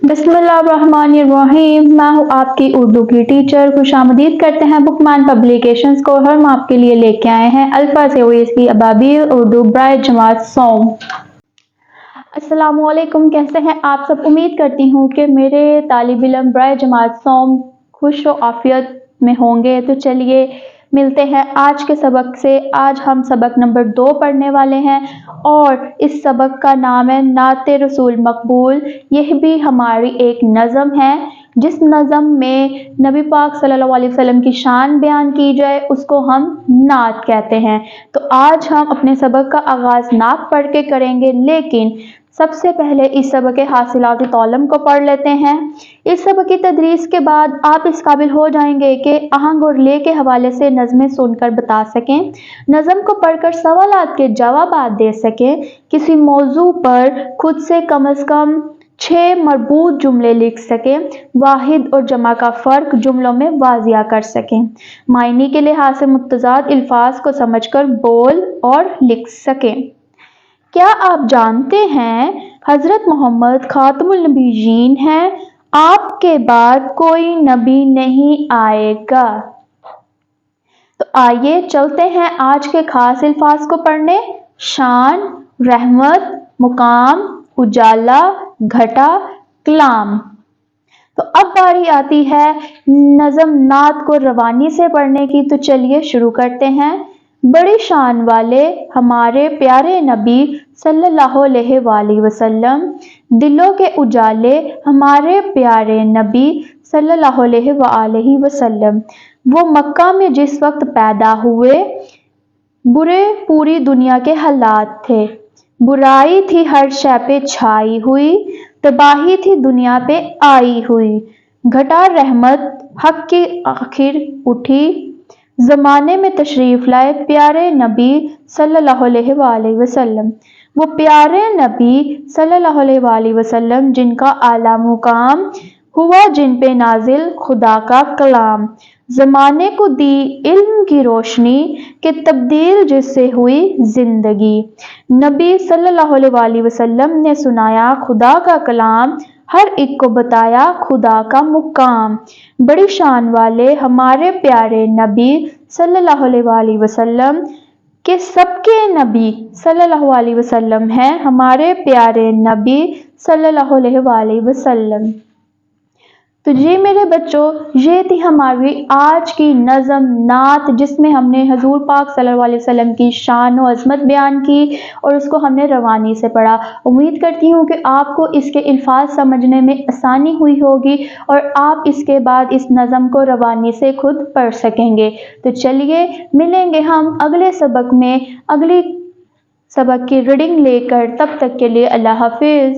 बिस्मिल्लाहिर्रहमानिर्रहीम। मैं हूँ आपकी उर्दू की टीचर। खुशामदीद करते हैं बुकमान पब्लिकेशंस को। हम आपके लिए लेके आए हैं अल्फा से ओएसकी अबाबिल उर्दू ब्राय जमात सौम। अस्सलामुअलैकुम, कैसे हैं आप सब? उम्मीद करती हूँ कि मेरे तालिब इल्म ब्राय जमात सौम खुश व आफियत में होंगे। तो चलिए मिलते हैं आज के सबक से। आज हम सबक नंबर 2 पढ़ने वाले हैं और इस सबक का नाम है नाते रसूल मकबूल। यह भी हमारी एक नज़म है जिस नज़म में नबी पाक सल्लल्लाहु अलैहि वसल्लम की शान बयान की जाए उसको हम नात कहते हैं। तो आज हम अपने सबक का आगाज़ नात पढ़ के करेंगे, लेकिन सबसे पहले इस सबक के हासिलात तौलम को पढ़ लेते हैं। इस सबक की तदरीस के बाद आप इस काबिल हो जाएंगे कि आहंग और ले के हवाले से नज़में सुनकर बता सकें, नज़म को पढ़कर सवालात के जवाबात दे सकें, किसी मौजू पर खुद से कम 6 मरबूत जुमले लिख सकें, वाहिद और जमा का फ़र्क जुमलों में वाजिया कर सकें, मायने के लिहाज से मुतज़ाद अल्फाज को समझकर बोल और लिख सकें। क्या आप जानते हैं हज़रत मोहम्मद खातमुल नबीयीन हैं, आपके बाद कोई नबी नहीं आएगा। तो आइए चलते हैं आज के खास अल्फाज को पढ़ने। शान, रहमत, मुकाम, उजाला, घटा, कलाम। तो अब बारी आती है नज़म नात को रवानी से पढ़ने की। तो चलिए शुरू करते हैं। बड़ी शान वाले हमारे प्यारे नबी सल्लल्लाहु अलैहि वसल्लम, दिलों के उजाले हमारे प्यारे नबी सल्लल्लाहु अलैहि वसल्लम, वो मक्का में जिस वक्त पैदा हुए बुरे पूरी दुनिया के हालात थे, बुराई थी हर शय पे छाई हुई, तबाही थी दुनिया पे आई हुई, घटा रहमत हक की आखिर उठी, ज़माने में तशरीफ़ लाए प्यारे नबी सल्लल्लाहु अलैहि वसल्लम, वो प्यारे नबी सल्लल्लाहु अलैहि वसल्लम जिनका आला मुकाम हुआ जिन पे नाजिल खुदा का कलाम, ज़माने को दी इल्म की रोशनी के तब्दील जिससे हुई ज़िंदगी, नबी सल्लल्लाहु अलैहि वसल्लम ने सुनाया खुदा का कलाम, हर एक को बताया खुदा का मुकाम। बड़ी शान वाले हमारे प्यारे नबी सल्लल्लाहु अलैहि वसल्लम के सबके नबी सल्लल्लाहु अलैहि वसल्लम हैं, हमारे प्यारे नबी सल्लल्लाहु अलैहि वसल्लम। तो जी मेरे बच्चों, ये थी हमारी आज की नज़म नात जिसमें हमने हजूर पाक सल्लल्लाहु अलैहि वसल्लम की शान और अज़मत बयान की और उसको हमने रवानी से पढ़ा। उम्मीद करती हूँ कि आपको इसके अल्फाज समझने में आसानी हुई होगी और आप इसके बाद इस नज़म को रवानी से खुद पढ़ सकेंगे। तो चलिए मिलेंगे हम अगले सबक में, अगली सबक की रीडिंग लेकर। तब तक के लिए अल्लाह हाफिज़।